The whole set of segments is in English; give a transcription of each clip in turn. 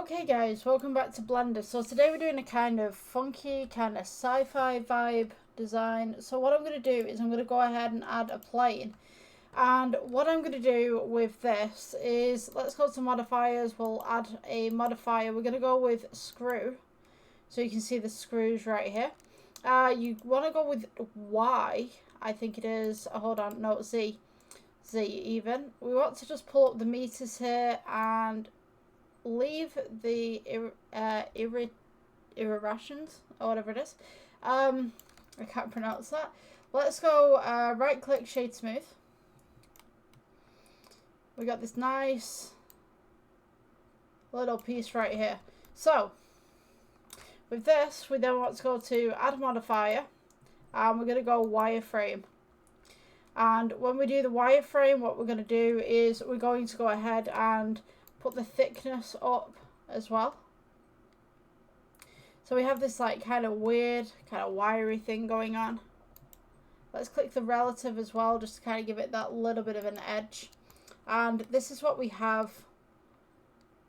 Okay guys, welcome back to Blender. So today we're doing a kind of funky, kind of sci-fi vibe design. So what I'm going to do is I'm going to go ahead and add a plane. And what I'm going to do with this is, let's go to modifiers, we'll add a modifier. We're going to go with screw. So you can see the screws right here. You want to go with Y, I think it is. Hold on, no, Z. Z even. We want to just pull up the meters here and leave the irritations or whatever it is. I can't pronounce that. Let's go right click shade smooth. We got this nice little piece right here. So with this, we then want to go to add modifier, and we're going to go wireframe. And when we do the wireframe, what we're going to do is we're going to go ahead and put the thickness up as well. So we have this like kind of weird, kind of wiry thing going on. Let's click the relative as well, just to kind of give it that little bit of an edge. And this is what we have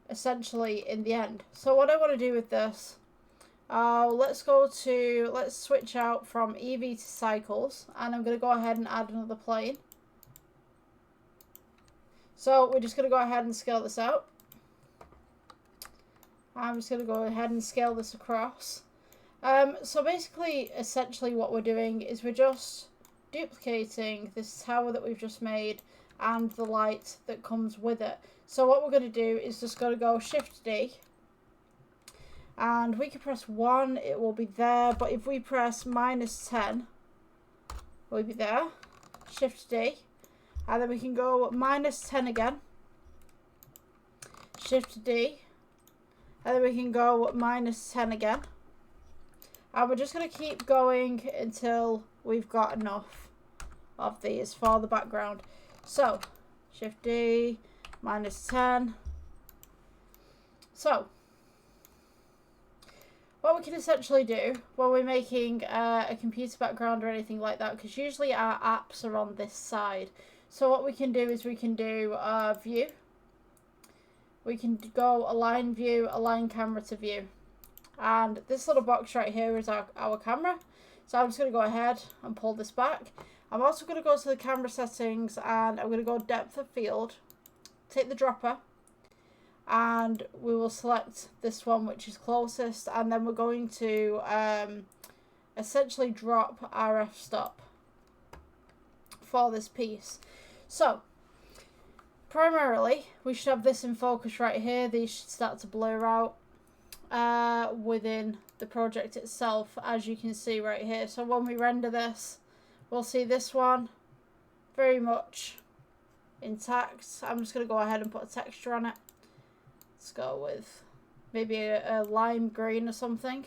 essentially in the end. So what I want to do with this, let's switch out from Eevee to cycles, and I'm going to go ahead and add another plane. So we're just going to go ahead and scale this out. I'm just going to go ahead and scale this across. So basically, essentially what we're doing is we're just duplicating this tower that we've just made and the light that comes with it. So what we're going to do is just going to go Shift D. And we can press 1, it will be there. But if we press -10, we'll be there. Shift D. And then we can go -10 again. Shift D. And then we can go -10 again. And we're just going to keep going until we've got enough of these for the background. So, Shift D, -10. So, what we can essentially do when we're making a computer background or anything like that, because usually our apps are on this side. So what we can do is we can do view. We can go align view, align camera to view. And this little box right here is our camera. So I'm just going to go ahead and pull this back. I'm also going to go to the camera settings, and I'm going to go depth of field. Take the dropper. And we will select this one which is closest. And then we're going to essentially drop our f-stop for this piece. So primarily we should have this in focus right here. These should start to blur out within the project itself, as you can see right here. So when we render this, we'll see this one very much intact. I'm just going to go ahead and put a texture on it. Let's go with maybe a lime green or something,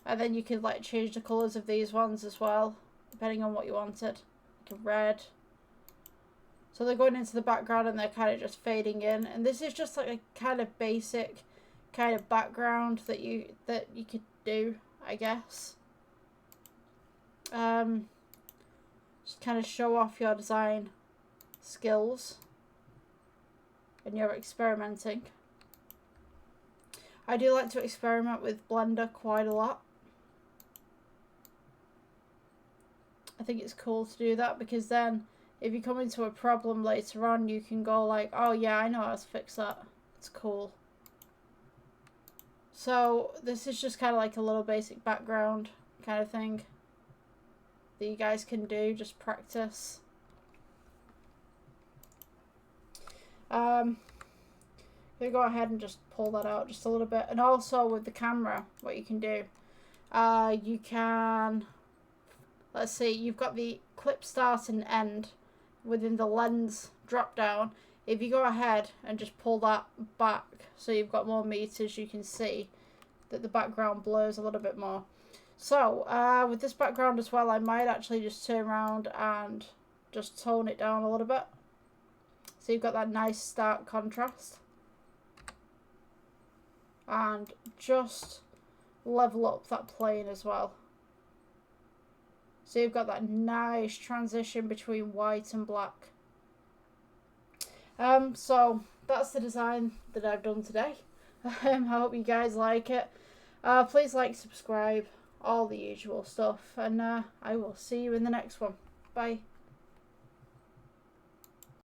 and then you can like change the colours of these ones as well depending on what you wanted, like a red. So they're going into the background and they're kind of just fading in. And this is just like a kind of basic kind of background that you could do, I guess. Just kind of show off your design skills and your experimenting. I do like to experiment with Blender quite a lot. I think it's cool to do that, because then if you come into a problem later on, you can go like, oh yeah, I know how to fix that. It's cool. So this is just kind of like a little basic background kind of thing that you guys can do, just practice. I'm gonna go ahead and just pull that out just a little bit. And also with the camera, what you can do, you can, let's see, you've got the clip start and end within the lens drop down. If you go ahead and just pull that back so you've got more meters, you can see that the background blurs a little bit more. So with this background as well, I might actually just turn around and just tone it down a little bit, so you've got that nice stark contrast, and just level up that plane as well. So you've got that nice transition between white and black. So that's the design that I've done today. I hope you guys like it. Please like, subscribe, all the usual stuff, and I will see you in the next one. Bye.